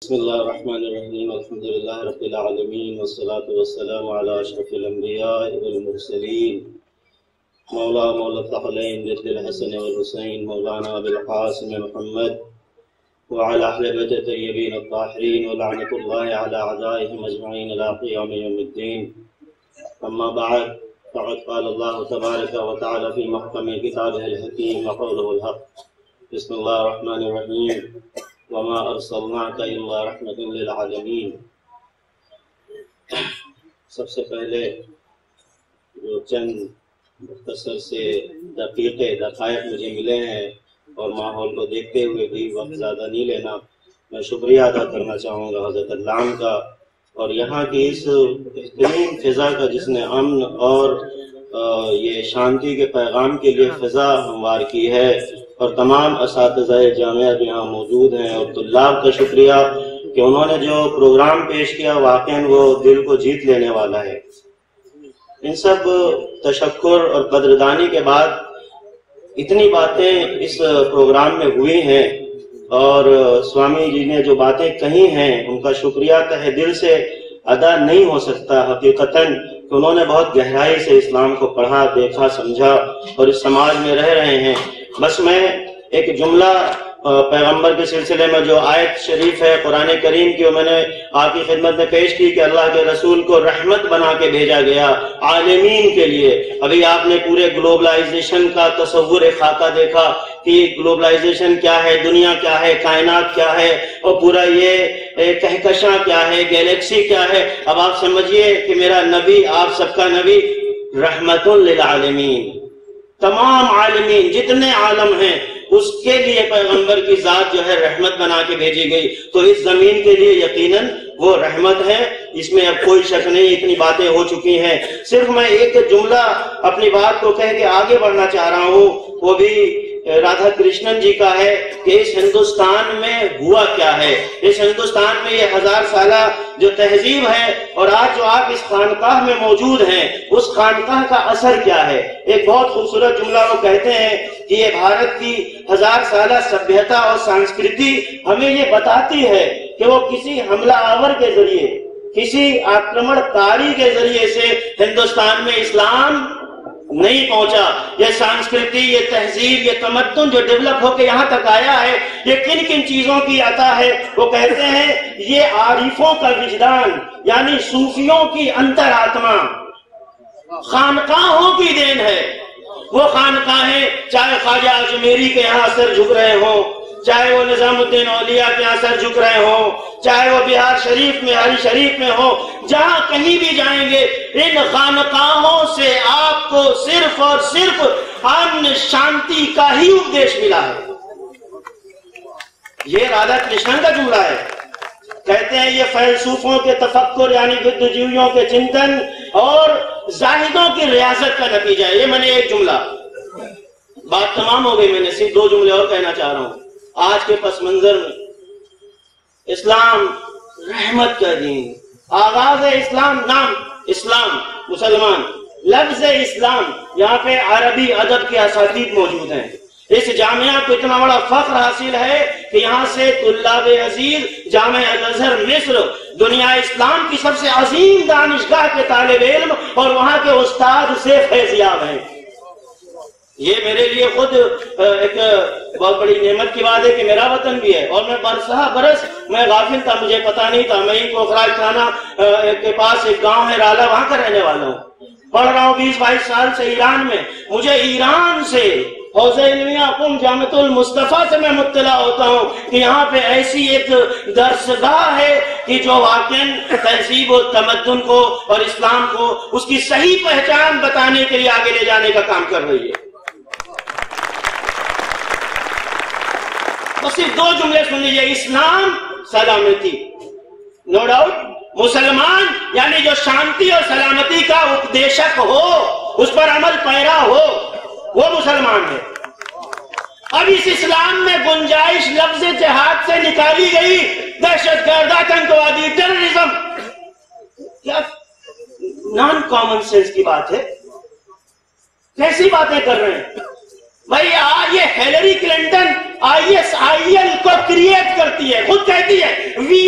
بسم الله الرحمن الرحيم الحمد لله رب العالمين والصلاة والسلام على أشرف الأنبياء والمرسلين مولا الثقلين جد الحسن والحسين مولانا أبي القاسم محمد وعلى أهل بيت الطيبين الطاهرين ولعنة الله على أعدائهم أجمعين إلى قيام يوم الدين. أما بعد فقد قال الله تبارك وتعالى في محكم كتابه الحكيم وقوله الحق. بسم الله الرحمن الرحيم وما ارسلناک الا رحمۃ للعالمین. سب سے پہلے جو چند مختصر سے دقائق مجھے ملے ہیں اور ماحول کو دیکھتے ہوئے بھی وقت زیادہ نہیں لینا، میں شکریہ ادا کرنا چاہوں گا حضرت علام کا اور یہاں کی اس بہترین فضا کا جس نے امن اور یہ شانتی کے پیغام کے لیے فضا ہموار کی ہے، اور تمام اساتذہ جامعہ بھی یہاں موجود ہیں، اور طلاب کا شکریہ کہ انہوں نے جو پروگرام پیش کیا واقعاً وہ دل کو جیت لینے والا ہے. ان سب تشکر اور قدردانی کے بعد اتنی باتیں اس پروگرام میں ہوئی ہیں اور سوامی جی نے جو باتیں کہی ہیں ان کا شکریہ تہ دل سے ادا نہیں ہو سکتا. حقیقتاً کہ انہوں نے بہت گہرائی سے اسلام کو پڑھا، دیکھا، سمجھا اور اس سماج میں رہ رہے ہیں. بس میں ایک جملہ پیغمبر کے سلسلے میں جو آیت شریف ہے قرآن کریم کی، وہ میں نے آپ کی خدمت میں پیش کی کہ اللہ کے رسول کو رحمت بنا کے بھیجا گیا عالمین کے لیے. ابھی آپ نے پورے گلوبلائزیشن کا تصور خاکہ دیکھا کہ گلوبلائزیشن کیا ہے، دنیا کیا ہے، کائنات کیا ہے اور پورا یہ کہکشاں کیا ہے، گیلیکسی کیا ہے. اب آپ سمجھیے کہ میرا نبی، آپ سب کا نبی رحمت للعالمین، تمام عالمین جتنے عالم ہیں اس کے لیے پیغمبر کی ذات جو ہے رحمت بنا کے بھیجی گئی. تو اس زمین کے لیے یقیناً وہ رحمت ہے، اس میں اب کوئی شک نہیں. اتنی باتیں ہو چکی ہیں. صرف میں ایک جملہ اپنی بات کو کہہ کے آگے بڑھنا چاہ رہا ہوں، وہ بھی رادھا کرشنن جی کا ہے کہ اس ہندوستان میں ہوا کیا ہے. اس ہندوستان میں یہ 1000 سالہ جو تہذیب ہے اور آج جو آپ اس خانقاہ میں موجود ہیں اس خانقاہ کا اثر کیا ہے. ایک بہت خوبصورت جملہ وہ کہتے ہیں کہ یہ بھارت کی 1000 سالہ سبھیتا اور سنسکرتی ہمیں یہ بتاتی ہے کہ وہ کسی حملہ آور کے ذریعے، کسی آکرمن کاری کے ذریعے سے ہندوستان میں اسلام نہیں پہنچا. یہ سنسکرتی، یہ تہذیب، یہ تمدن جو ڈیولپ ہو کے یہاں تک آیا ہے یہ کن کن چیزوں کی عطا ہے. وہ کہتے ہیں یہ عارفوں کا وجدان یعنی صوفیوں کی انتر آتما خانقاہوں کی دین ہے. وہ خانقاہیں چاہے خواجہ اجمیری کے یہاں سر جھک رہے ہوں، چاہے وہ نظام الدین اولیاء کے یہاں سر جھک رہے ہوں، چاہے وہ بہار شریف میں، ہری شریف میں ہو، جہاں کہیں بھی جائیں گے ان خانقاہوں سے آپ کو صرف اور صرف امن شانتی کا ہی اپدیش ملا ہے. یہ رادھا کرشنن کا جملہ ہے. کہتے ہیں یہ فیلسوفوں کے تفکر یعنی بدھجیویوں کے چنتن اور زاہدوں کی ریاضت کا نتیجہ ہے. یہ میں نے ایک جملہ، بات تمام ہو گئی، میں نے صرف 2 جملے اور کہنا چاہ رہا ہوں. آج کے پس منظر میں اسلام رحمت کا دین، آغاز اسلام، نام اسلام، مسلمان، لفظ اسلام، یہاں پہ عربی ادب کے اساتید موجود ہیں. اس جامعہ کو اتنا بڑا فخر حاصل ہے کہ یہاں سے طلاب عزیز جامعہ الازہر مصر دنیا اسلام کی سب سے عظیم دانشگاہ کے طالب علم اور وہاں کے استاد سے فیضیاب ہیں. یہ میرے لیے خود ایک بہت بڑی نعمت کی بات ہے کہ میرا وطن بھی ہے اور میں برس میں غافل تھا، مجھے پتا نہیں تھا. میں کوکراج تھانہ کے پاس ایک گاؤں ہے رالا، وہاں کا رہنے والا ہوں. پڑھ رہا ہوں 20-22 سال سے ایران میں. مجھے ایران سے حوزہ علمیہ قم جامعۃ المصطفیٰ سے میں مطلع ہوتا ہوں کہ یہاں پہ ایسی ایک درسگاہ ہے کہ جو واقعاً تہذیب و تمدن کو اور اسلام کو اس کی صحیح پہچان بتانے کے لیے آگے لے جانے کا کام کر رہی ہے. تو صرف 2 جملے سن لیجیے. اسلام سلامتی، نو ڈاؤٹ. مسلمان یعنی جو شانتی اور سلامتی کا اپدیشک ہو، اس پر عمل پیرا ہو، وہ مسلمان ہے. اب اس اسلام میں گنجائش لفظ جہاد سے نکالی گئی. دہشت گرد، آتنکوادی، ٹیررزم، کیا نان کامن سینس کی بات ہے؟ کیسی باتیں کر رہے ہیں بھائی؟ آج یہ ہیلری کلنٹن ISIL کو کریٹ کرتی ہے، خود کہتی ہے وی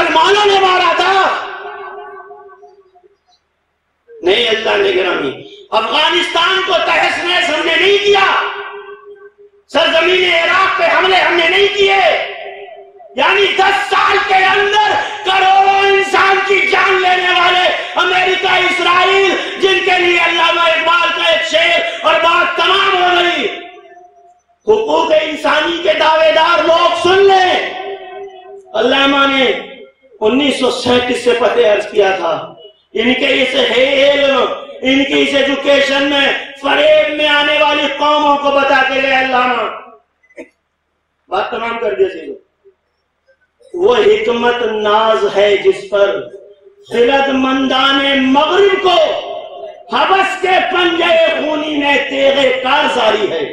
مسلمانوں نے مارا تھا؟ نہیں اللہ نے گرامی، افغانستان کو تہس نہس ہم نے نہیں کیا، سرزمین عراق پہ حملے ہم نے نہیں کیے، یعنی 10 سال کے اندر کروڑوں انسان کی جان لینے والے امریکہ، اسرائیل، جن کے لیے علامہ اقبال کا ایک شعر اور بات تمام ہو گئی، حقوق انسانی کے دعوے دار لوگ سن لیں، علامہ نے 1937 سے پتہ عرض کیا تھا، ان کے اس علم، ان کی اس ایجوکیشن میں فریب میں آنے والی قوموں کو بتا کے لے علامہ، بات تمام کر دیا سی۔ وہ حکمت ناز ہے جس پر خرد مندان مغرب کو حبس کے پنجے خونی میں تیغ کار ساری ہے۔